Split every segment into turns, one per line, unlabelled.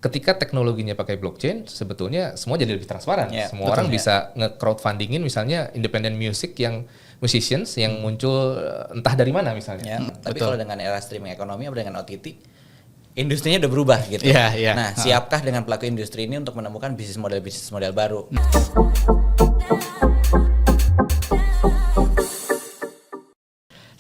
ketika teknologinya pakai blockchain, sebetulnya semua jadi lebih transparan. Semua
betul,
orang bisa nge-crowdfundingin misalnya independent music yang musicians yang muncul entah dari mana misalnya.
Tapi kalau dengan era streaming ekonomi atau dengan OTT, industrinya udah berubah gitu. Nah, siapkah dengan pelaku industri ini untuk menemukan bisnis model baru?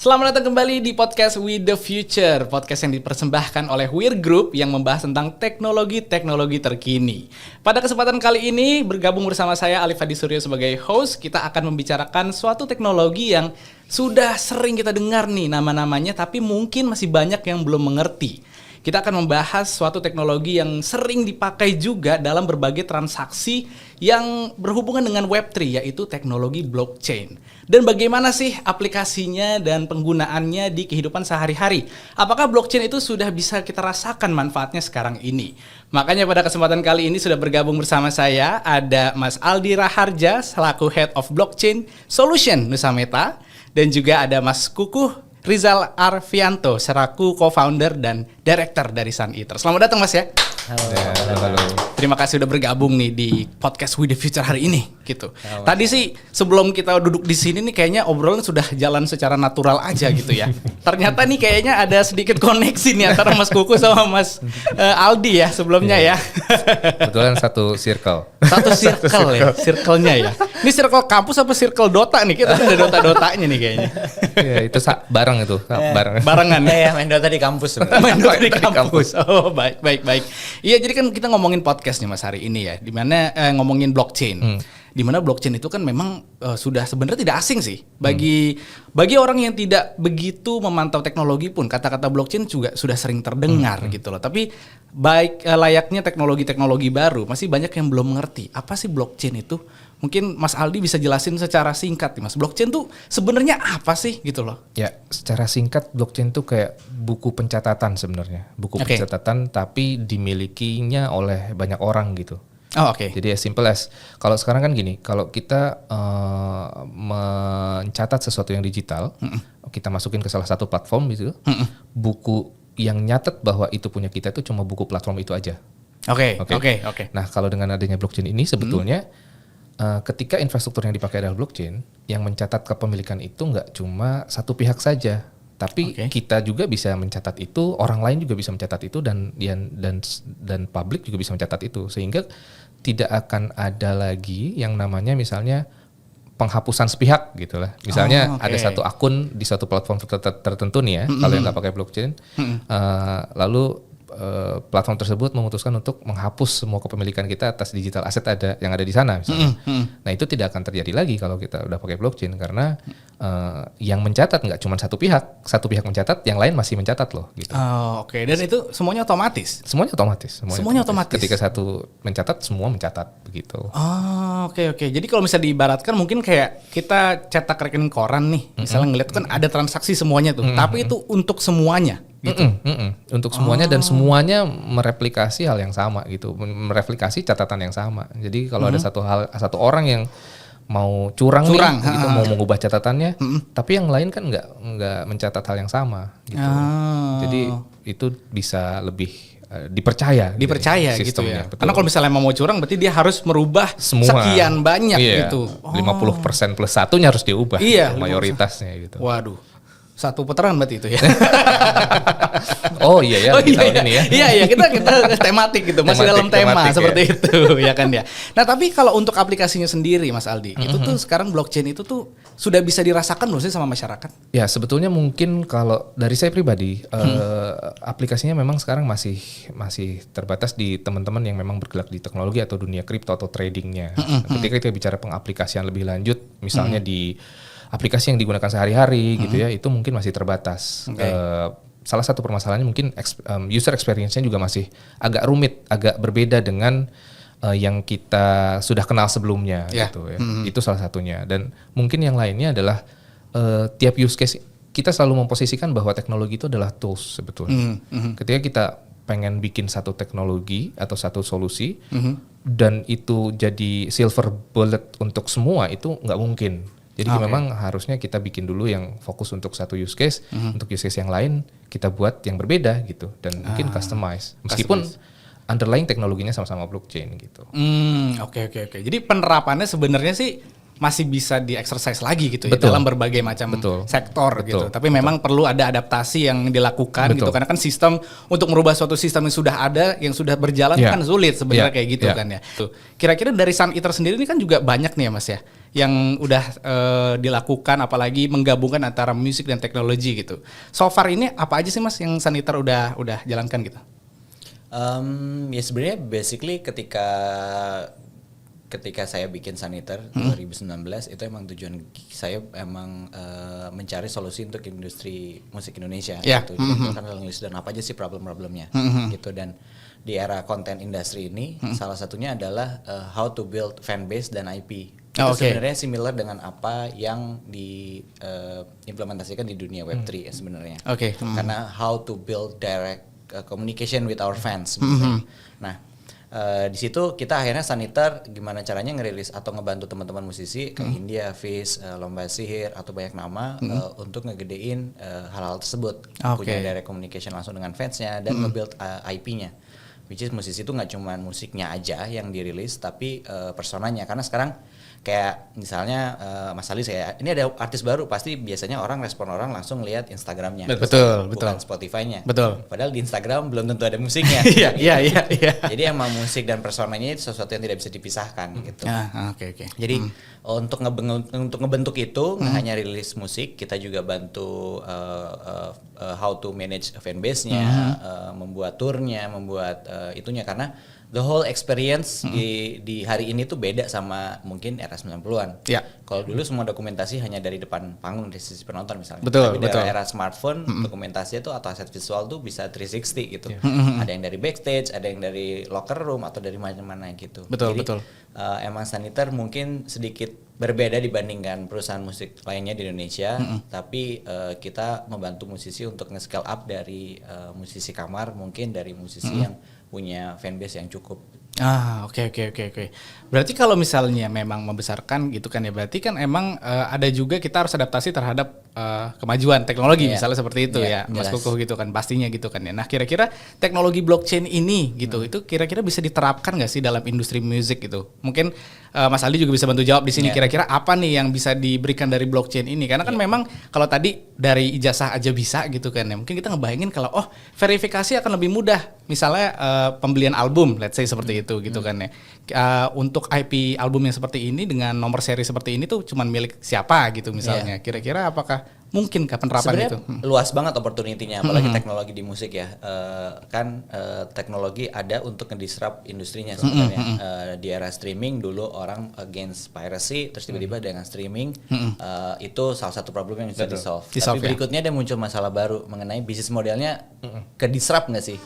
Selamat datang kembali di podcast With The Future, podcast yang dipersembahkan oleh Weir Group yang membahas tentang teknologi-teknologi terkini. Pada kesempatan kali ini, bergabung bersama saya Alif Hadi Suryo sebagai host, kita akan membicarakan suatu teknologi yang sudah sering kita dengar nih nama-namanya, tapi mungkin masih banyak yang belum mengerti. Kita akan membahas suatu teknologi yang sering dipakai juga dalam berbagai transaksi yang berhubungan dengan Web3, yaitu teknologi blockchain. Dan bagaimana sih aplikasinya dan penggunaannya di kehidupan sehari-hari? Apakah blockchain itu sudah bisa kita rasakan manfaatnya sekarang ini? Makanya pada kesempatan kali ini sudah bergabung bersama saya ada Mas Aldi Raharja selaku Head of Blockchain Solution Nusameta, dan juga ada Mas Kukuh Rizal Arfianto selaku co-founder dan director dari Sun Eater. Selamat datang Mas ya.
Halo.
Terima kasih udah bergabung nih di podcast With The Future hari ini gitu. Tadi sih sebelum kita duduk di sini nih kayaknya obrolan sudah jalan secara natural aja gitu ya. Ternyata nih kayaknya ada sedikit koneksi nih antara Mas Kuku sama Mas Aldi ya sebelumnya ya.
Kebetulan satu circle.
Satu circle ya, circle-nya ya. Ini circle kampus apa circle Dota nih? Kita ada Dota-Dotanya nih kayaknya.
Ya, itu bareng itu, bareng.
Barengan
ya, main Dota di kampus.
Main Dota di kampus. Oh, baik. Iya, jadi kan kita ngomongin podcast nih Mas hari ini ya, di mana ngomongin blockchain. Di mana blockchain itu kan memang sudah sebenarnya tidak asing sih bagi orang yang tidak begitu memantau teknologi pun kata-kata blockchain juga sudah sering terdengar gitu loh. Tapi baik layaknya teknologi-teknologi baru masih banyak yang belum mengerti apa sih blockchain itu. Mungkin Mas Aldi bisa jelasin secara singkat nih Mas, blockchain tuh sebenarnya apa sih gitu loh?
Ya, secara singkat blockchain tuh kayak buku pencatatan sebenarnya, pencatatan tapi dimilikinya oleh banyak orang gitu.
Oh, oke.
Jadi as simple as kalau sekarang kan gini, kalau kita mencatat sesuatu yang digital, kita masukin ke salah satu platform gitu, buku yang nyatet bahwa itu punya kita itu cuma buku platform itu aja.
Oke.
Nah, kalau dengan adanya blockchain ini sebetulnya ketika infrastruktur yang dipakai adalah blockchain, yang mencatat kepemilikan itu nggak cuma satu pihak saja. Tapi kita juga bisa mencatat itu, orang lain juga bisa mencatat itu, dan publik juga bisa mencatat itu, sehingga tidak akan ada lagi yang namanya misalnya penghapusan sepihak gitu lah. Misalnya ada satu akun di suatu platform tertentu nih ya, kalau yang nggak pakai blockchain, lalu platform tersebut memutuskan untuk menghapus semua kepemilikan kita atas digital aset yang ada di sana misalnya. Nah, itu tidak akan terjadi lagi kalau kita udah pakai blockchain, karena yang mencatat nggak cuma satu pihak mencatat, yang lain masih mencatat loh gitu.
Dan itu semuanya otomatis?
Semuanya otomatis. Ketika satu mencatat, semua mencatat begitu.
Oke. Jadi kalau misalnya diibaratkan mungkin kayak kita cetak rekening koran nih, misalnya ngeliat kan ada transaksi semuanya tuh, tapi itu untuk semuanya gitu.
Untuk semuanya, dan semuanya mereplikasi hal yang sama gitu, mereplikasi catatan yang sama. Jadi kalau ada satu orang yang mau curang nih, gitu, mau mengubah catatannya, tapi yang lain kan nggak mencatat hal yang sama gitu. Jadi itu bisa lebih dipercaya
gitu ya. Betul. Karena kalau misalnya mau curang berarti dia harus merubah semua, sekian banyak gitu.
50% plus satunya harus diubah, gitu, mayoritasnya gitu.
Waduh. Satu putaran berarti itu ya. Iya, kita tematik gitu, masih dalam tema seperti itu ya kan ya. Nah, tapi kalau untuk aplikasinya sendiri Mas Aldi, itu tuh sekarang blockchain itu tuh sudah bisa dirasakan belum sih sama masyarakat? Ya,
sebetulnya mungkin kalau dari saya pribadi, aplikasinya memang sekarang masih terbatas di teman-teman yang memang bergerak di teknologi atau dunia kripto atau tradingnya. Ketika kita bicara pengaplikasian lebih lanjut, misalnya di aplikasi yang digunakan sehari-hari gitu ya, itu mungkin masih terbatas. Salah satu permasalahannya mungkin user experience-nya juga masih agak rumit, agak berbeda dengan yang kita sudah kenal sebelumnya gitu ya. Itu salah satunya. Dan mungkin yang lainnya adalah tiap use case kita selalu memposisikan bahwa teknologi itu adalah tools sebetulnya. Ketika kita pengen bikin satu teknologi atau satu solusi dan itu jadi silver bullet untuk semua, itu nggak mungkin. Jadi memang harusnya kita bikin dulu yang fokus untuk satu use case, untuk use case yang lain kita buat yang berbeda gitu, dan mungkin customize. Meskipun underlying teknologinya sama-sama blockchain gitu.
Oke. Jadi penerapannya sebenarnya sih masih bisa di-exercise lagi gitu ya dalam berbagai macam sektor gitu. Tapi memang perlu ada adaptasi yang dilakukan gitu, karena kan sistem untuk merubah suatu sistem yang sudah ada, yang sudah berjalan kan sulit sebenarnya kayak gitu kan ya. Tuh. Kira-kira dari Sun Eater sendiri ini kan juga banyak nih ya Mas ya, yang udah dilakukan, apalagi menggabungkan antara musik dan teknologi gitu. So far ini apa aja sih Mas yang Sun Eater udah jalankan gitu?
Ya sebenarnya basically ketika saya bikin Sun Eater 2019 itu emang tujuan saya emang mencari solusi untuk industri musik Indonesia gitu. Jadi kita kan nulis dan apa aja sih problem-problemnya gitu. Dan di era konten industri ini salah satunya adalah how to build fanbase dan IP. Itu sebenarnya similar dengan apa yang diimplementasikan di dunia Web3 ya sebenarnya. Karena how to build direct communication with our fans. Nah, di situ kita akhirnya Sun Eater gimana caranya ngerilis atau ngebantu teman-teman musisi kayak India, Fizz, Lomba Sihir atau banyak nama untuk ngegedein hal-hal tersebut, punya direct communication langsung dengan fansnya dan nge-build IP-nya, which is musisi itu nggak cuma musiknya aja yang dirilis tapi personanya, karena sekarang kayak misalnya Mas Ali ini ada artis baru, pasti biasanya respon orang langsung lihat Instagramnya, bukan Spotify-nya. Padahal di Instagram belum tentu ada musiknya. Iya. Jadi emang musik dan personanya itu sesuatu yang tidak bisa dipisahkan gitu. Jadi untuk ngebentuk itu nggak hanya rilis musik, kita juga bantu how to manage fanbase-nya, membuat tournya, membuat itunya, karena the whole experience di hari ini tuh beda sama mungkin era 90-an. Kalau dulu semua dokumentasi hanya dari depan panggung dari sisi penonton misalnya. Tapi dari era smartphone dokumentasi itu atau aset visual tuh bisa 360 gitu. Ada yang dari backstage, ada yang dari locker room atau dari mana-mana gitu. Jadi emang Sun Eater mungkin sedikit berbeda dibandingkan perusahaan musik lainnya di Indonesia, tapi kita membantu musisi untuk nge-scale up dari musisi kamar, mungkin dari musisi yang punya fanbase yang cukup.
Oke. Berarti kalau misalnya memang membesarkan gitu kan ya, berarti kan emang ada juga kita harus adaptasi terhadap kemajuan teknologi misalnya seperti itu ya, Mas Kukuh gitu kan, pastinya gitu kan ya. Nah kira-kira teknologi blockchain ini gitu, itu kira-kira bisa diterapkan nggak sih dalam industri musik gitu? Mungkin Mas Aldi juga bisa bantu jawab di sini. Kira-kira apa nih yang bisa diberikan dari blockchain ini? Karena kan memang kalau tadi dari ijazah aja bisa gitu kan ya, mungkin kita ngebayangin kalau verifikasi akan lebih mudah. Misalnya pembelian album, let's say seperti itu gitu kan ya. Untuk IP album yang seperti ini dengan nomor seri seperti ini tuh cuman milik siapa gitu misalnya. Kira-kira apakah mungkin penerapan itu?
Luas banget opportunity-nya, apalagi teknologi di musik ya. Teknologi ada untuk ngedisrupt industrinya sebenarnya. Di era streaming dulu orang against piracy, terus tiba-tiba dengan streaming itu salah satu problem yang bisa di-solve. Tapi berikutnya ada muncul masalah baru mengenai bisnis modelnya ke-disrupt nggak sih?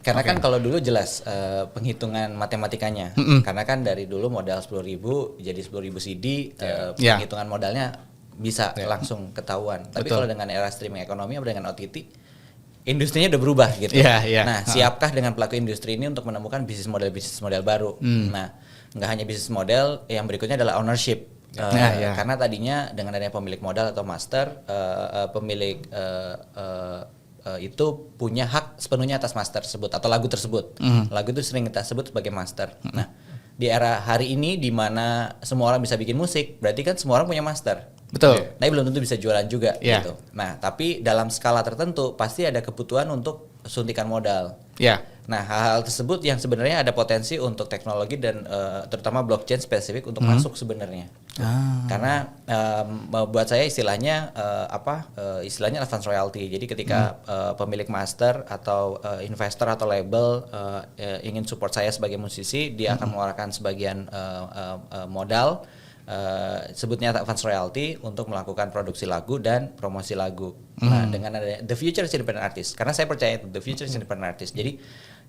Karena kan kalau dulu jelas penghitungan matematikanya, karena kan dari dulu modal 10.000 jadi 10.000 CD, penghitungan modalnya bisa langsung ketahuan. Tapi kalau dengan era streaming ekonomi atau dengan OTT, industrinya udah berubah gitu. Nah, siapkah dengan pelaku industri ini untuk menemukan bisnis model baru? Nah, nggak hanya bisnis model, yang berikutnya adalah ownership. Karena tadinya dengan adanya pemilik modal atau master, pemilik itu punya hak sepenuhnya atas master tersebut atau lagu tersebut. Lagu itu sering kita sebut sebagai master. Nah, di era hari ini di mana semua orang bisa bikin musik, berarti kan semua orang punya master. Tapi belum tentu bisa jualan juga gitu. Nah, tapi dalam skala tertentu pasti ada kebutuhan untuk suntikan modal. Nah, hal-hal tersebut yang sebenarnya ada potensi untuk teknologi dan terutama blockchain spesifik untuk masuk sebenarnya. Karena buat saya istilahnya istilahnya advance royalty. Jadi ketika pemilik master atau investor atau label ingin support saya sebagai musisi, dia akan mengeluarkan sebagian modal, sebutnya advance royalty, untuk melakukan produksi lagu dan promosi lagu. Nah, dengan adanya the future is independent artist, karena saya percaya itu the future is independent artist. Jadi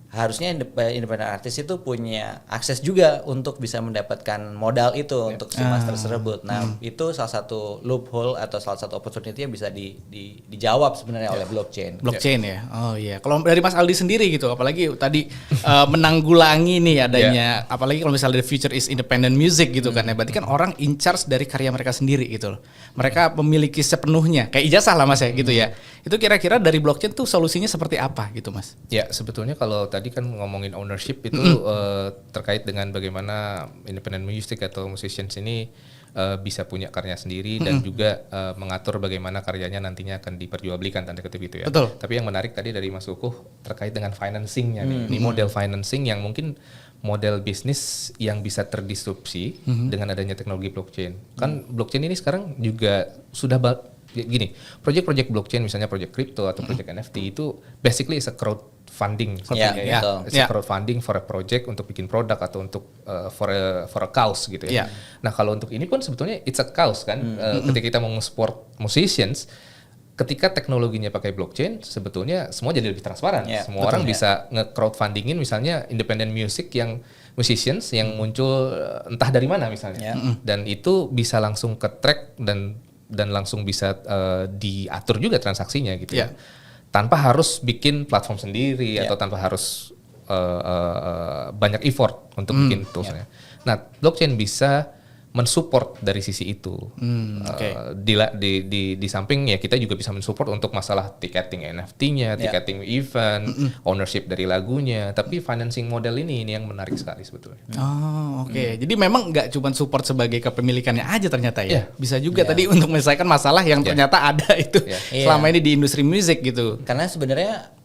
harusnya independent artist itu punya akses juga untuk bisa mendapatkan modal itu untuk si master tersebut. Nah, itu salah satu loophole atau salah satu opportunity yang bisa dijawab sebenarnya oleh blockchain.
Kalau dari Mas Aldi sendiri gitu, apalagi tadi menanggulangi nih adanya, apalagi kalau misalnya the future is independent music gitu kan ya, berarti kan orang in charge dari karya mereka sendiri gitu loh. Mereka memiliki sepenuhnya, kayak ijazah lah Mas ya gitu ya. Itu kira-kira dari blockchain tuh solusinya seperti apa gitu Mas?
Ya, sebetulnya kalau tadi tadi kan ngomongin ownership itu terkait dengan bagaimana independent music atau musicians ini bisa punya karya sendiri dan juga mengatur bagaimana karyanya nantinya akan diperjualbelikan tanda kutip itu ya.
Betul.
Tapi yang menarik tadi dari Mas Kukuh terkait dengan financingnya nih. Ini model financing yang mungkin model bisnis yang bisa terdisrupsi dengan adanya teknologi blockchain. Kan blockchain ini sekarang juga sudah gini, proyek-proyek blockchain misalnya proyek kripto atau proyek NFT itu basically is a crowdfunding sebenarnya ya. It's a crowdfunding for a project untuk bikin produk atau untuk for a cause gitu ya. Nah, kalau untuk ini pun sebetulnya it's a cause kan. Ketika kita mau support musicians, ketika teknologinya pakai blockchain, sebetulnya semua jadi lebih transparan. Semua orang bisa nge-crowdfundingin misalnya independent music yang musicians yang muncul entah dari mana misalnya. Dan itu bisa langsung ke track dan langsung bisa diatur juga transaksinya gitu ya. Tanpa harus bikin platform sendiri atau tanpa harus banyak effort untuk bikin toolsnya. Nah, blockchain bisa mensupport dari sisi itu. Di samping ya kita juga bisa mensupport untuk masalah tiketing NFT-nya, tiketing event, ownership dari lagunya. Tapi financing model ini yang menarik sekali sebetulnya.
Jadi memang nggak cuma support sebagai kepemilikannya aja ternyata ya. Bisa juga tadi untuk menyelesaikan masalah yang ternyata ada itu selama ini di industri musik gitu.
Karena sebenarnya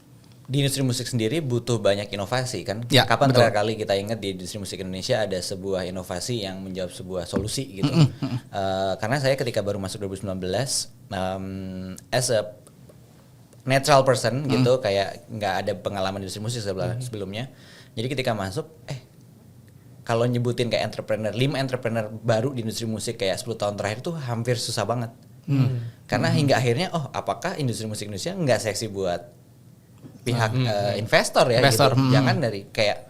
di industri musik sendiri butuh banyak inovasi kan. Kapan terakhir kali kita ingat di industri musik Indonesia ada sebuah inovasi yang menjawab sebuah solusi gitu. Karena saya ketika baru masuk 2019 as a natural person gitu, kayak nggak ada pengalaman di industri musik sebelumnya. Jadi ketika masuk kalau nyebutin kayak entrepreneur, 5 entrepreneur baru di industri musik kayak 10 tahun terakhir tuh hampir susah banget. Karena hingga akhirnya apakah industri musik Indonesia nggak seksi buat pihak investor ya gitu. Jangan dari kayak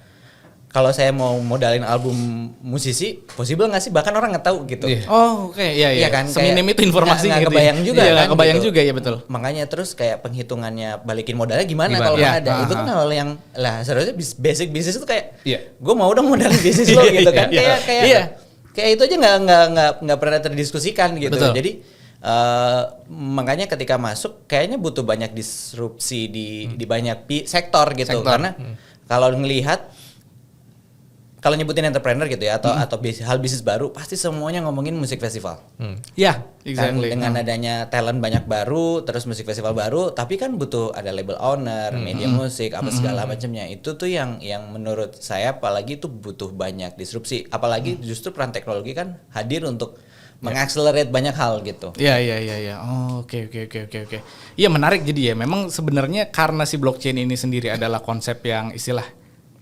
kalau saya mau modalin album musisi, possible nggak sih? Bahkan orang nggak tahu gitu.
Iya kan. Seminim itu informasi
nggak kebayang juga kan.
Nggak kebayang
gitu.
juga ya betul.
Makanya terus kayak penghitungannya balikin modalnya gimana kalau nggak ada. Itu kan hal yang seharusnya basic bisnis itu kayak gue mau dong modalin bisnis lo gitu kan. Kayak itu aja nggak pernah terdiskusikan gitu. Betul. Jadi makanya ketika masuk kayaknya butuh banyak disrupsi di banyak sektor gitu. Karena kalau nyebutin entrepreneur gitu ya atau hal bisnis baru pasti semuanya ngomongin musik festival.
Exactly.
Dengan adanya talent banyak baru, terus musik festival baru, tapi kan butuh ada label owner, media musik, apa segala macamnya. Itu tuh yang menurut saya apalagi itu butuh banyak disrupsi. Apalagi justru peran teknologi kan hadir untuk mengakselerate banyak hal gitu.
Iya. Oke. Iya menarik jadi ya. Memang sebenarnya karena si blockchain ini sendiri adalah konsep yang istilah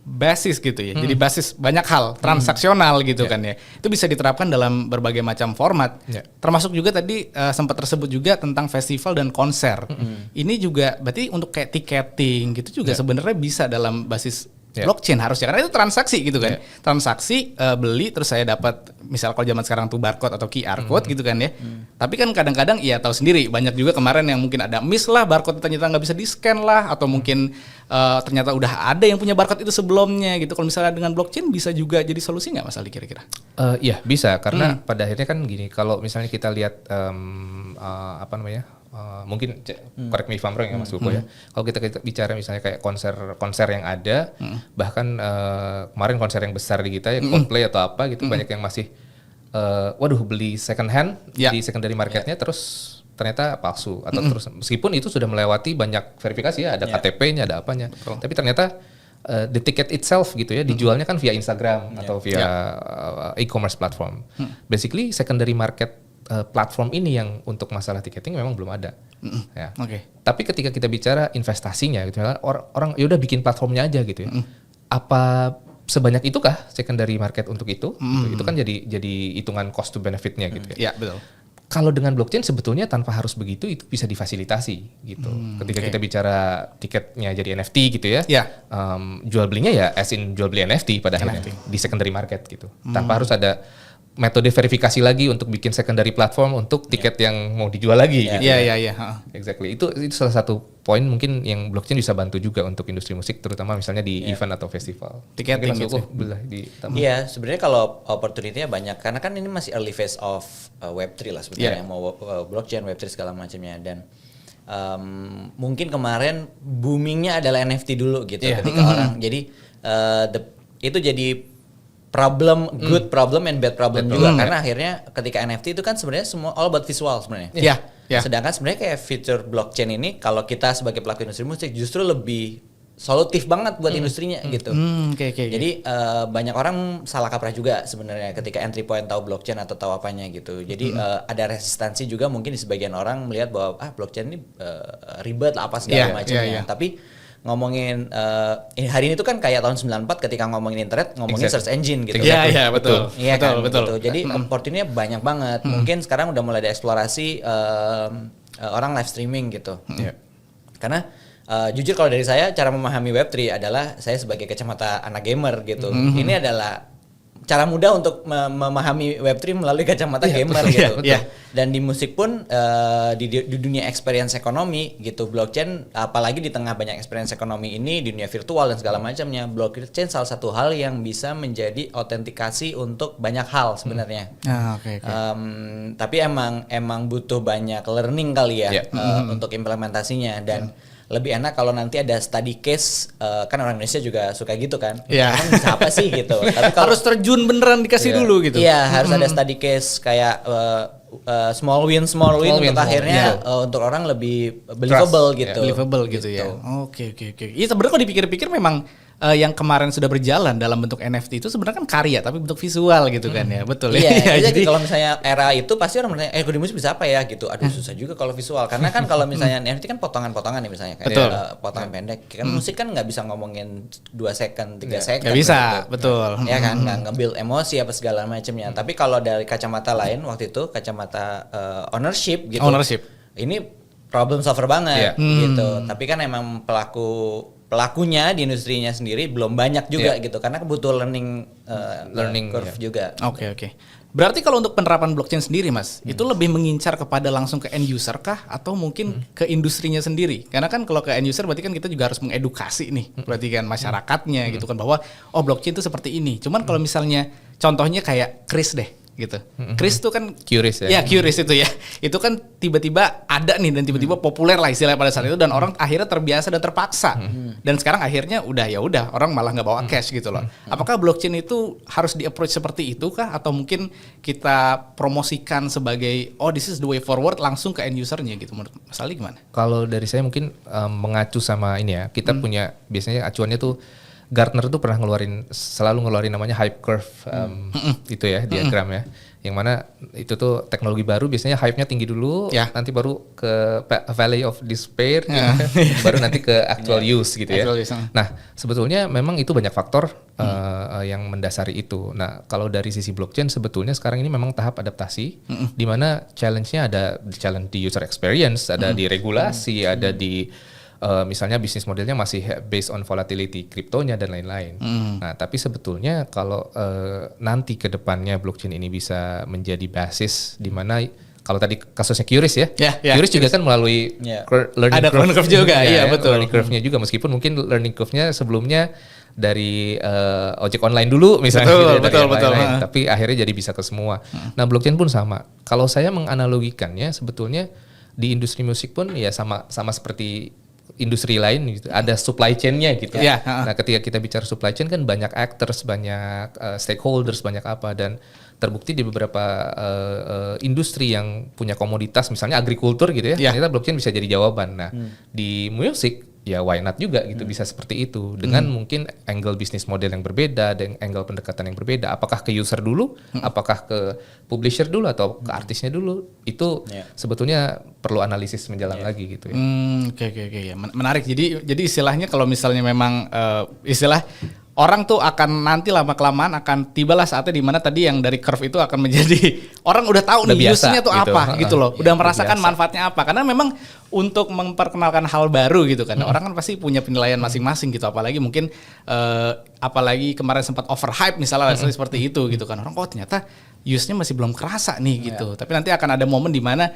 basis gitu ya. Jadi basis banyak hal, transaksional gitu kan ya. Itu bisa diterapkan dalam berbagai macam format. Termasuk juga tadi sempat tersebut juga tentang festival dan konser. Ini juga berarti untuk kayak tiketing gitu juga sebenarnya bisa dalam basis blockchain harusnya, karena itu transaksi gitu kan. Transaksi beli terus saya dapat misal kalau zaman sekarang tuh barcode atau QR code gitu kan ya. Tapi kan kadang-kadang ya tahu sendiri banyak juga kemarin yang mungkin ada miss lah, barcode ternyata nggak bisa di-scan lah, atau mungkin ternyata udah ada yang punya barcode itu sebelumnya gitu. Kalau misalnya dengan blockchain bisa juga jadi solusi nggak Mas Ali kira-kira?
Iya bisa, karena pada akhirnya kan gini, kalau misalnya kita lihat mungkin correct me if I'm wrong ya Mas Kuko ya. Kalau kita bicara misalnya kayak konser yang ada, bahkan kemarin konser yang besar di kita ya Coldplay atau apa gitu, banyak yang masih beli second hand di secondary marketnya terus ternyata palsu atau terus meskipun itu sudah melewati banyak verifikasi ya, ada KTP-nya, ada apanya. Tapi ternyata the ticket itself gitu ya dijualnya kan via Instagram atau via e-commerce platform. Basically secondary market platform ini yang untuk masalah tiketing memang belum ada. Tapi ketika kita bicara investasinya gitu, orang ya udah bikin platformnya aja gitu ya. Apa sebanyak itukah secondary market untuk itu? Itu kan jadi hitungan cost to benefitnya gitu ya.
Betul.
Kalau dengan blockchain sebetulnya tanpa harus begitu itu bisa difasilitasi gitu. Ketika kita bicara tiketnya jadi NFT gitu ya, jual belinya ya as in jual beli NFT pada akhirnya di secondary market gitu. Tanpa harus ada metode verifikasi lagi untuk bikin secondary platform untuk tiket yang mau dijual lagi.
Iya.
Exactly. Itu salah satu poin mungkin yang blockchain bisa bantu juga untuk industri musik, terutama misalnya di event atau festival.
Tiketing gitu.
Iya, sebenarnya kalau opportunity-nya banyak karena kan ini masih early phase of Web3 lah sebenarnya, mau blockchain, Web3 segala macamnya, dan mungkin kemarin boomingnya adalah NFT dulu gitu ketika orang jadi itu jadi problem, good problem and bad problem juga karena akhirnya ketika NFT itu kan sebenarnya semua all about visual sebenarnya. Sedangkan sebenarnya kayak fitur blockchain ini kalau kita sebagai pelaku industri musik justru lebih solutif banget buat industrinya gitu. Jadi banyak orang salah kaprah juga sebenarnya ketika entry point tahu blockchain atau tahu apanya gitu. Jadi ada resistansi juga mungkin di sebagian orang melihat bahwa blockchain ini ribet lah apa segala macamnya. Tapi ngomongin hari ini tuh kan kayak tahun 94 ketika ngomongin internet ngomongin search engine gitu.
Iya betul.
Iya kan betul. Gitu. Jadi opportunity-nya banyak banget. Mungkin sekarang udah mulai dieksplorasi orang live streaming gitu. Karena jujur kalau dari saya cara memahami Web3 adalah saya sebagai kacamata anak gamer gitu. Ini adalah cara mudah untuk memahami Web3 melalui kacamata gamer gitu. Dan di musik pun di dunia experience ekonomi gitu, blockchain apalagi di tengah banyak experience ekonomi ini di dunia virtual dan segala macamnya, blockchain salah satu hal yang bisa menjadi autentikasi untuk banyak hal sebenarnya. Tapi emang butuh banyak learning kali ya untuk implementasinya dan lebih enak kalau nanti ada study case kan orang Indonesia juga suka gitu kan. Emang bisa apa sih gitu. Tapi kalau
harus terjun beneran dikasih dulu gitu.
Iya, harus ada study case kayak small win untuk akhirnya untuk orang lebih believable gitu.
Believable gitu ya. Oke. Iya sebenarnya kalau dipikir-pikir memang yang kemarin sudah berjalan dalam bentuk NFT itu sebenarnya kan karya tapi bentuk visual gitu kan ya. Betul
ya. Jadi kalau misalnya era itu pasti orang bertanya di musik bisa apa ya gitu. Aduh susah juga kalau visual karena kan kalau misalnya NFT kan potongan-potongan nih misalnya kayak potongan pendek. Kan musik kan nggak bisa ngomongin 2 second, 3 second.
Nggak bisa, gitu. Betul.
Ya kan nggak nge-build emosi apa segala macamnya. Tapi kalau dari kacamata lain waktu itu kacamata ownership gitu. Ini problem solver banget gitu. Tapi kan emang pelakunya di industrinya sendiri belum banyak juga gitu karena butuh learning curve juga.
Oke. Berarti kalau untuk penerapan blockchain sendiri Mas, itu lebih mengincar kepada langsung ke end user kah atau mungkin ke industrinya sendiri? Karena kan kalau ke end user berarti kan kita juga harus mengedukasi nih, berarti kan masyarakatnya gitu kan bahwa blockchain itu seperti ini. Cuman kalau misalnya contohnya kayak Kris deh gitu. Kris itu kan
Curious ya.
Ya, Curious itu ya. Itu kan tiba-tiba ada nih dan tiba-tiba populer lah istilahnya pada saat itu dan orang akhirnya terbiasa dan terpaksa. Dan sekarang akhirnya udah orang malah nggak bawa cash gitu loh. Apakah blockchain itu harus di-approach seperti itu kah atau mungkin kita promosikan sebagai this is the way forward langsung ke end usernya gitu menurut Mas Ali gimana?
Kalau dari saya mungkin mengacu sama ini ya. Kita punya biasanya acuannya tuh Gartner tuh pernah selalu ngeluarin namanya hype curve itu ya diagram ya, yang mana itu tuh teknologi baru biasanya hype-nya tinggi dulu, nanti baru ke valley of despair, baru nanti ke actual use gitu ya. Nah sebetulnya memang itu banyak faktor yang mendasari itu. Nah kalau dari sisi blockchain sebetulnya sekarang ini memang tahap adaptasi, di mana challenge-nya ada challenge di user experience, ada di regulasi, ada di misalnya bisnis modelnya masih based on volatility kriptonya dan lain-lain. Nah, tapi sebetulnya kalau nanti ke depannya blockchain ini bisa menjadi basis di mana kalau tadi kasusnya Curious ya, Curious juga kan melalui learning
ada curve juga, betul.
Learning curve-nya juga meskipun mungkin learning curve-nya sebelumnya dari ojek online dulu misalnya,
betul.
Tapi akhirnya jadi bisa ke semua. Nah, blockchain pun sama. Kalau saya menganalogikannya sebetulnya di industri musik pun ya sama seperti industri lain gitu, ada supply chain-nya gitu. Nah, ketika kita bicara supply chain kan banyak actors, banyak stakeholders, banyak apa dan terbukti di beberapa industri yang punya komoditas misalnya agrikultur gitu ya. Ternyata blockchain bisa jadi jawaban. Nah, di musik ya why not juga gitu bisa seperti itu dengan mungkin angle bisnis model yang berbeda dan angle pendekatan yang berbeda, apakah ke user dulu, apakah ke publisher dulu atau ke artisnya dulu, itu sebetulnya perlu analisis menjalan lagi gitu ya.
Oke. Menarik. Jadi istilahnya kalau misalnya memang istilah orang tuh akan nanti lama-kelamaan akan tibalah saatnya di mana tadi yang dari curve itu akan menjadi orang udah tahu nih use-nya tuh gitu. Apa gitu loh. Udah merasakan manfaatnya apa. Karena memang untuk memperkenalkan hal baru gitu kan. Orang kan pasti punya penilaian masing-masing gitu. Apalagi mungkin apalagi kemarin sempat overhype misalnya seperti itu gitu kan. Orang ternyata use-nya masih belum kerasa nih gitu. Tapi nanti akan ada momen di mana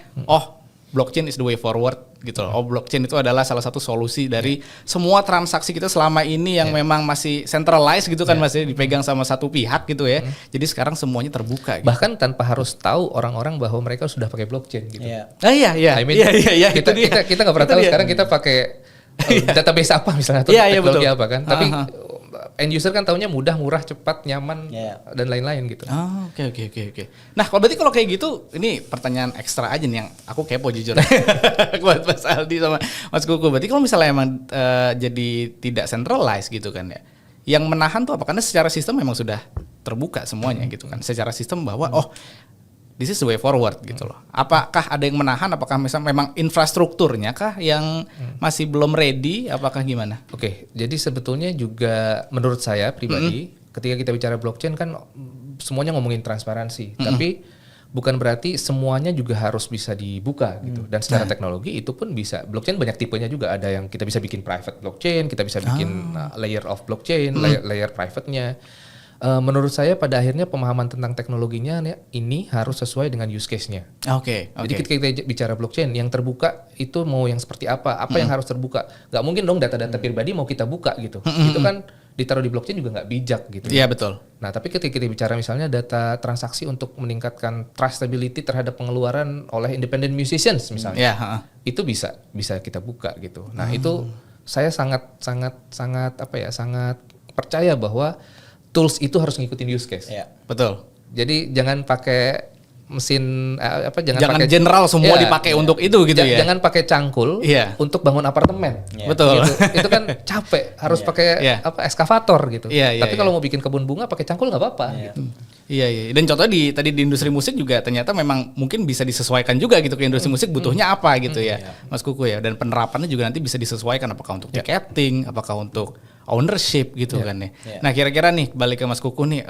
blockchain is the way forward gitu loh. Blockchain itu adalah salah satu solusi dari semua transaksi kita selama ini yang memang masih centralized gitu kan, masih dipegang sama satu pihak gitu ya. Jadi sekarang semuanya terbuka gitu.
Bahkan tanpa harus tahu orang-orang bahwa mereka sudah pakai blockchain gitu.
Iya.
I mean, kita nggak pernah tahu sekarang kita pakai database apa misalnya atau teknologi apa kan. Tapi end user kan taunya mudah, murah, cepat, nyaman dan lain-lain gitu.
Oke. Nah, kalau kayak gitu, ini pertanyaan ekstra aja nih yang aku kepo jujur. Buat Mas Aldi sama Mas Kuku. Berarti kalau misalnya emang jadi tidak centralized gitu kan ya. Yang menahan tuh apa? Karena secara sistem memang sudah terbuka semuanya gitu kan. Secara sistem bahwa this is the way forward gitu loh. Apakah ada yang menahan? Apakah misalnya memang infrastrukturnya kah yang masih belum ready? Apakah gimana?
Oke, jadi sebetulnya juga menurut saya pribadi, ketika kita bicara blockchain kan semuanya ngomongin transparansi, tapi bukan berarti semuanya juga harus bisa dibuka gitu. Dan secara teknologi itu pun bisa. Blockchain banyak tipenya juga. Ada yang kita bisa bikin private blockchain, kita bisa bikin layer of blockchain, layer private-nya. Menurut saya pada akhirnya pemahaman tentang teknologinya ini harus sesuai dengan use case-nya.
Oke.
Jadi ketika kita bicara blockchain, yang terbuka itu mau yang seperti apa yang harus terbuka. Gak mungkin dong data-data pribadi mau kita buka gitu. Itu kan ditaruh di blockchain juga gak bijak gitu.
Iya betul.
Nah tapi ketika kita bicara misalnya data transaksi untuk meningkatkan trustability terhadap pengeluaran oleh independent musicians misalnya, itu bisa kita buka gitu. Nah itu saya sangat percaya bahwa tools itu harus ngikutin use case.
Betul.
Jadi jangan pakai mesin
jangan pakai general semua dipakai untuk itu gitu ya.
Jangan pakai cangkul untuk bangun apartemen.
Betul.
Gitu. Itu kan capek, harus pakai eskavator gitu. Tapi kalau mau bikin kebun bunga pakai cangkul nggak apa-apa gitu.
Iya. Dan contohnya tadi di industri musik juga ternyata memang mungkin bisa disesuaikan juga gitu ke industri musik butuhnya apa gitu ya. Mas Kuku ya. Dan penerapannya juga nanti bisa disesuaikan apakah untuk ticketing, apakah untuk ownership gitu kan ya. Nah kira-kira nih balik ke Mas Kuku nih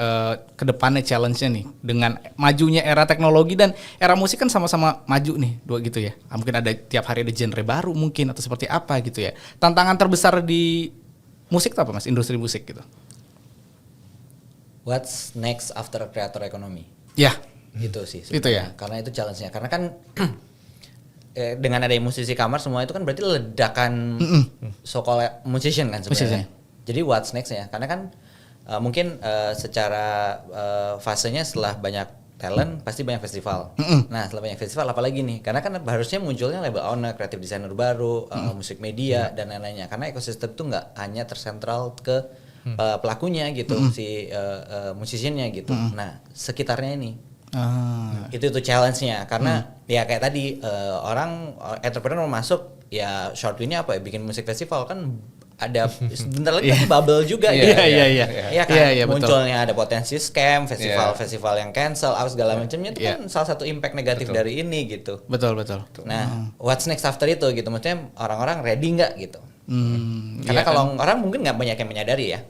ke depannya challenge-nya nih dengan majunya era teknologi dan era musik kan sama-sama maju nih dua gitu ya. Mungkin ada tiap hari ada genre baru mungkin atau seperti apa gitu ya. Tantangan terbesar di musik itu apa Mas? Industri musik gitu.
What's next after creator economy?
Ya.
Itu sih.
Itu ya.
Karena itu challenge-nya. Karena kan dengan ada musisi kamar semua itu kan berarti ledakan so-called musician kan sebenarnya. Jadi what's next ya? Karena kan mungkin secara fasenya setelah banyak talent pasti banyak festival. Nah setelah banyak festival apalagi nih? Karena kan harusnya munculnya label owner, creative designer baru, musik media dan lain-lainnya. Karena ekosistem itu nggak hanya tersentral ke pelakunya gitu, si musisiannya gitu. Nah sekitarnya ini. Itu challenge-nya karena ya kayak tadi orang entrepreneur mau masuk ya short win-nya apa ya bikin musik festival kan ada sebentar lagi bubble juga gitu. Iya kan munculnya ada potensi scam, festival yang cancel, segala macamnya itu kan salah satu impact negatif dari ini gitu.
Betul.
Nah, what's next after itu gitu maksudnya orang-orang ready nggak gitu. Karena kalau orang mungkin nggak banyak yang menyadari ya.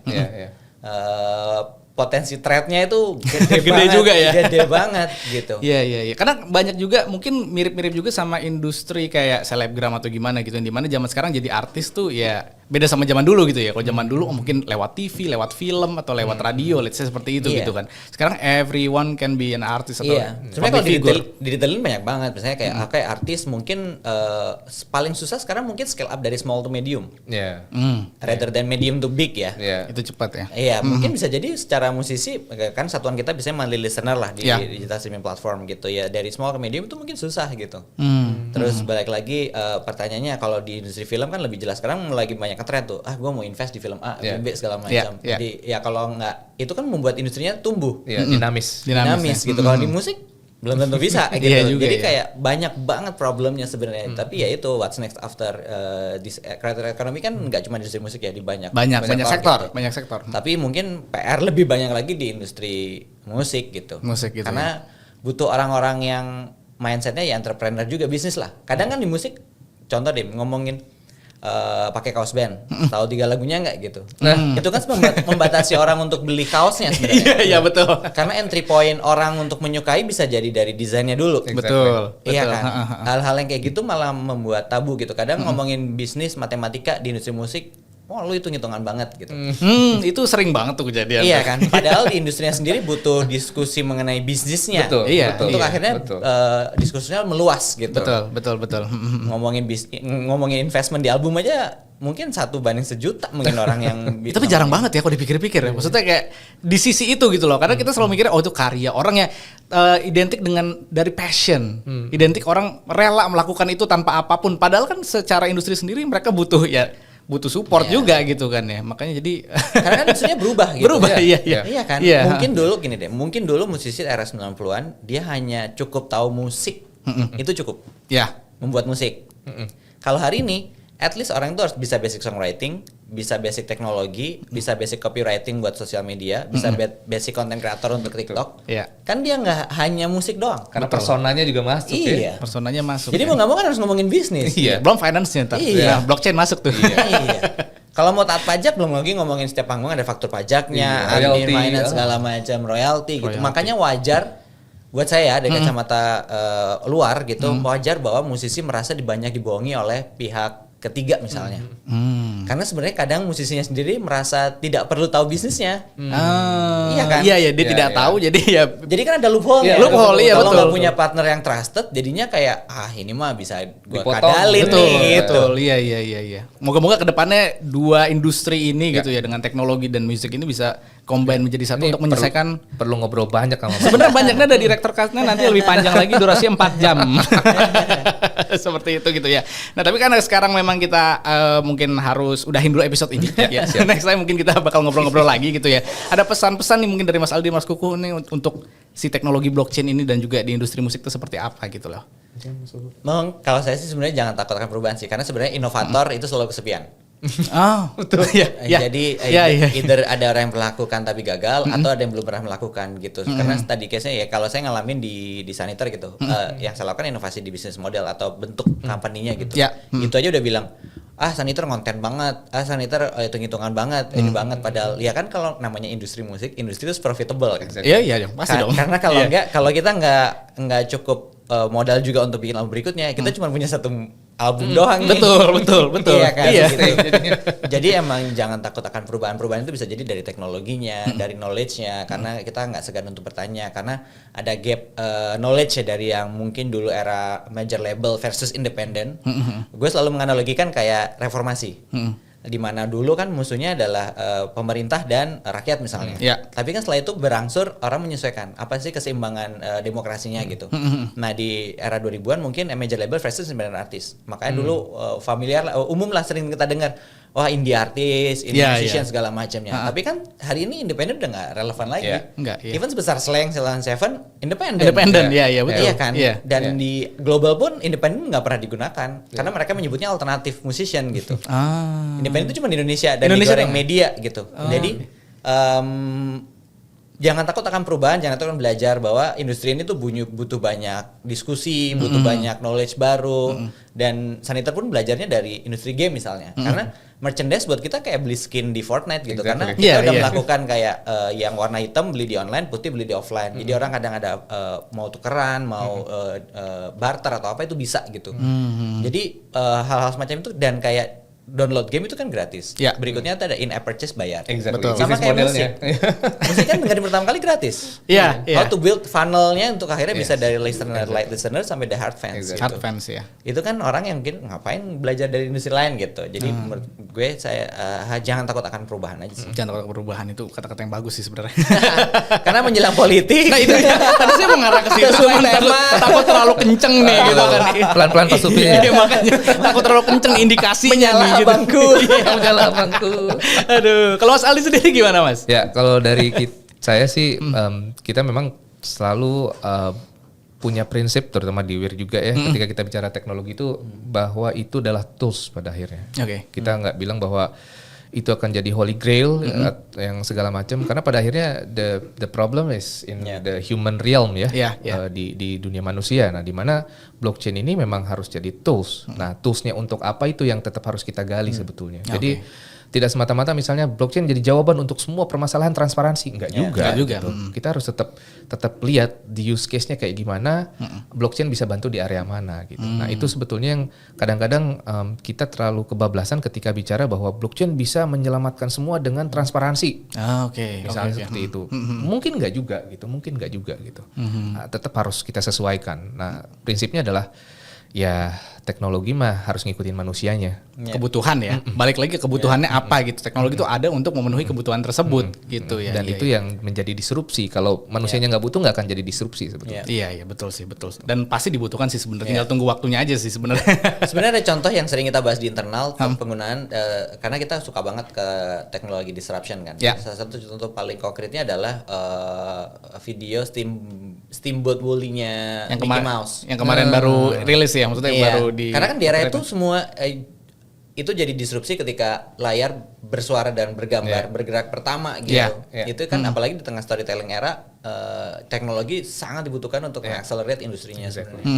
Potensi threat-nya itu gede banget,
juga ya.
Gede banget gitu.
Iya. Karena banyak juga mungkin mirip-mirip juga sama industri kayak selebgram atau gimana gitu. Di mana zaman sekarang jadi artis tuh ya beda sama zaman dulu gitu ya. Kalau zaman dulu mungkin lewat TV, lewat film atau lewat radio, let's say seperti itu gitu kan. Sekarang everyone can be an artist atau
sebenarnya kalau didetailin banyak banget. Misalnya kayak artis mungkin paling susah sekarang mungkin scale up dari small to medium. Rather than medium to big ya.
Itu cepat ya.
Iya, mungkin bisa jadi secara musisi kan satuan kita bisa monthly listener lah di digital streaming platform gitu ya. Dari small ke medium itu mungkin susah gitu. Terus balik lagi pertanyaannya kalau di industri film kan lebih jelas sekarang lagi banyak nge-trend tuh. Gue mau invest di film A, film B segala macam. Jadi ya kalau nggak itu kan membuat industrinya tumbuh.
Dinamis
gitu. Kalau di musik belum tentu bisa gitu. Jadi kayak banyak banget problemnya sebenarnya. Tapi ya itu what's next after this creator economy kan nggak cuma di industri musik ya di banyak
sektor.
Tapi mungkin PR lebih banyak lagi di industri musik gitu. Karena butuh orang-orang yang mindsetnya ya entrepreneur juga bisnis lah. Kadang kan di musik contoh deh ngomongin pakai kaos band, tahu 3 lagunya nggak gitu. Nah itu kan membatasi orang untuk beli kaosnya sebenarnya.
Iya betul.
Karena entry point orang untuk menyukai bisa jadi dari desainnya dulu.
Betul.
Iya kan. Hal-hal yang kayak gitu malah membuat tabu gitu. Kadang ngomongin bisnis matematika di industri musik, oh lu hitung-hitungan banget gitu.
Itu sering banget tuh kejadian.
Iya kan, padahal di industrinya sendiri butuh diskusi mengenai bisnisnya.
Betul,
iya,
betul.
Untuk
Iya,
akhirnya
betul.
diskusinya meluas gitu.
Betul.
Ngomongin investment di album aja mungkin 1 banding 1.000.000 mungkin orang yang
Tapi jarang banget ya kalau dipikir-pikir ya. Maksudnya kayak di sisi itu gitu loh. Karena kita selalu mikirnya oh itu karya. Orang yang identik dengan dari passion. Identik orang rela melakukan itu tanpa apapun. Padahal kan secara industri sendiri mereka butuh support juga gitu kan ya. Makanya jadi
karena kan maksudnya berubah gitu.
Berubah, iya.
Iya kan?
Iya.
Mungkin dulu gini deh, mungkin dulu musisi era 90-an dia hanya cukup tahu musik. Itu cukup.
Ya.
Membuat musik. Kalau hari ini at least orang itu harus bisa basic songwriting, bisa basic teknologi, bisa basic copywriting buat sosial media, bisa basic content creator untuk TikTok.
Iya.
Kan dia nggak hanya musik doang.
Karena personanya juga masuk ya.
Iya.
Personanya masuk.
Jadi mau nggak mau kan harus ngomongin bisnis.
Iya. Belum finance-nya ntar.
Iya.
Nah, blockchain masuk tuh.
Iya. Kalau mau taat pajak belum lagi ngomongin setiap panggung ada faktur pajaknya, admin,
royalty,
finance segala macam, royalty gitu. Makanya wajar buat saya dari kacamata luar gitu, wajar bahwa musisi merasa banyak dibohongi oleh pihak ketiga misalnya. Karena sebenarnya kadang musisinya sendiri merasa tidak perlu tahu bisnisnya. Iya kan?
Iya, dia tidak tahu jadi ya.
Jadi kan ada loophole.
Iya,
loophole, iya,
Kalau
betul.
nggak punya partner yang trusted, jadinya kayak ini mah bisa gua
Dipotong.
kadalin
Betul,
nih gitu.
betul. Iya. Moga-moga kedepannya dua industri ini gitu ya dengan teknologi dan musik ini bisa combine menjadi satu
Ini
untuk menyelesaikan.
perlu ngobrol banyak sama
Sebenarnya banyaknya ada direktur castnya nanti lebih panjang lagi durasinya 4 jam. Seperti itu gitu ya. Nah tapi karena sekarang memang kita mungkin harus udahin dulu episode ini. Ya. Next time mungkin kita bakal ngobrol-ngobrol lagi gitu ya. Ada pesan-pesan nih mungkin dari Mas Aldi, Mas Kuku nih untuk si teknologi blockchain ini dan juga di industri musik itu seperti apa gitu loh.
Kalau saya sih sebenarnya jangan takut akan perubahan sih, karena sebenarnya inovator itu selalu kesepian.
Oh, betul. Ya.
Jadi either ada orang yang melakukan tapi gagal atau ada yang belum pernah melakukan gitu. Karena tadi case-nya ya kalau saya ngalamin di Saniter gitu, yang saya lakukan inovasi di bisnis model atau bentuk company-nya gitu. Itu aja udah bilang, Saniter ngonten banget, Saniter hitung-hitungan banget, ini banget. Padahal ya kan kalau namanya industri musik, industri itu profitable kan.
Iya, pasti dong.
Karena kalau kita nggak cukup modal juga untuk bikin album berikutnya, kita cuma punya satu album doang.
Betul.
Iya kan.
Iya.
Gitu. Jadi emang jangan takut akan perubahan-perubahan itu bisa jadi dari teknologinya, dari knowledge-nya, karena kita nggak segan untuk bertanya, karena ada gap knowledge ya dari yang mungkin dulu era major label versus independent. Gue selalu menganalogikan kayak reformasi. Di mana dulu kan musuhnya adalah pemerintah dan rakyat misalnya. Tapi kan setelah itu berangsur orang menyesuaikan apa sih keseimbangan demokrasinya gitu. Nah di era 2000-an mungkin major label versus independent artist. Makanya dulu familiar umum lah sering kita dengar, wah indie artis, indie musician segala macamnya. Tapi kan hari ini independen udah nggak relevan lagi. Even sebesar Slang, Ceylon Seven, independen.
Iya betul.
Iya kan. Dan di global pun independen nggak pernah digunakan karena mereka menyebutnya alternatif musician gitu. Independen itu cuma di Indonesia dan digoreng media gitu. Jadi jangan takut akan perubahan, jangan takut akan belajar bahwa industri ini tuh butuh banyak diskusi, butuh banyak knowledge baru. Dan Saniter pun belajarnya dari industri game misalnya. Karena merchandise buat kita kayak beli skin di Fortnite gitu. Karena kita udah melakukan kayak yang warna hitam beli di online, putih beli di offline. Jadi orang kadang ada mau tukeran, mau barter atau apa itu bisa gitu. Jadi hal-hal semacam itu, dan kayak download game itu kan gratis. Berikutnya ada in-app purchase bayar.
Betul.
Sama kayak musik. Musik kan dengerin pertama kali gratis. How to build funnelnya untuk akhirnya bisa dari listener, light listener sampai the hard fans. Gitu.
Hard fans ya.
Itu kan orang yang mungkin ngapain belajar dari industri lain gitu. Jadi menurut gue saya jangan takut akan perubahan aja sih.
Jangan takut perubahan, itu kata-kata yang bagus sih sebenarnya.
Karena menjelang politik.
Nah itu tadi saya mengarah ke situ, cuman takut terlalu kenceng nih gitu kan.
Pelan-pelan Pak Supi.
Iya makanya takut terlalu kenceng indikasinya nih.
Abangku.
Menyalah abangku.
Aduh, kalau Mas Aldi sendiri gimana Mas?
Ya, kalau dari saya sih kita memang selalu punya prinsip terutama di WIR juga ya, ketika kita bicara teknologi itu bahwa itu adalah tools pada akhirnya. Kita nggak bilang bahwa itu akan jadi holy grail yang segala macam, karena pada akhirnya the problem is in the human realm ya. Di dunia manusia. Nah, di mana blockchain ini memang harus jadi tools. Nah, toolsnya untuk apa itu yang tetap harus kita gali sebetulnya. Jadi tidak semata-mata misalnya blockchain jadi jawaban untuk semua permasalahan transparansi, enggak juga.
Enggak juga.
Gitu. Kita harus tetap lihat di use case-nya kayak gimana, blockchain bisa bantu di area mana gitu. Nah, itu sebetulnya yang kadang-kadang kita terlalu kebablasan ketika bicara bahwa blockchain bisa menyelamatkan semua dengan transparansi. Misalnya seperti itu. Mungkin enggak juga gitu, Nah, tetap harus kita sesuaikan. Nah, prinsipnya adalah ya teknologi mah harus ngikutin manusianya.
Kebutuhan ya. Balik lagi ke kebutuhannya apa gitu. Teknologi itu ada untuk memenuhi kebutuhan tersebut gitu ya.
Dan itu yang menjadi disrupsi. Kalau manusianya nggak butuh nggak akan jadi disrupsi sebetulnya.
Iya betul sih. Dan pasti dibutuhkan sih sebenarnya. Tinggal tunggu waktunya aja sih sebenarnya.
Sebenarnya ada contoh yang sering kita bahas di internal penggunaan karena kita suka banget ke teknologi disruption kan. Salah satu contoh paling konkretnya adalah video Steamboat Willie-nya Mickey Mouse.
Yang kemarin baru rilis ya, maksudnya baru di.
Karena kan di era itu semua itu jadi disrupsi ketika layar bersuara dan bergambar bergerak pertama gitu. Itu kan apalagi di tengah storytelling era teknologi sangat dibutuhkan untuk mengaccelerate industrinya sebenarnya.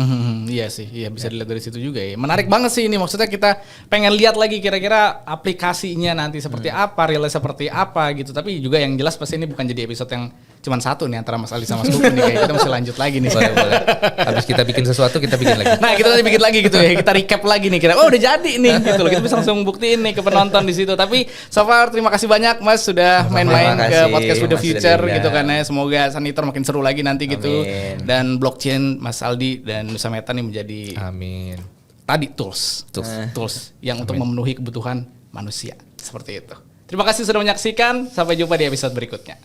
Iya sih, iya bisa dilihat dari situ juga ya. Menarik banget sih ini, maksudnya kita pengen lihat lagi kira-kira aplikasinya nanti seperti apa, realnya seperti apa gitu. Tapi juga yang jelas pasti ini bukan jadi episode yang cuman satu nih antara Mas Ali sama Mas Kuku nih, kayak kita mesti lanjut lagi nih.
Boleh. Habis kita bikin sesuatu kita bikin lagi.
Nah, kita nanti bikin lagi gitu ya. Kita recap lagi nih, kira udah jadi nih gitu loh. Kita bisa langsung buktiin nih ke penonton di situ. Tapi so far terima kasih banyak Mas sudah main-main ke podcast With The Future gitu kan ya. Semoga Sanitor makin seru lagi nanti gitu. Dan blockchain Mas Aldi dan Nusa Meta nih menjadi tadi tools yang untuk memenuhi kebutuhan manusia seperti itu. Terima kasih sudah menyaksikan. Sampai jumpa di episode berikutnya.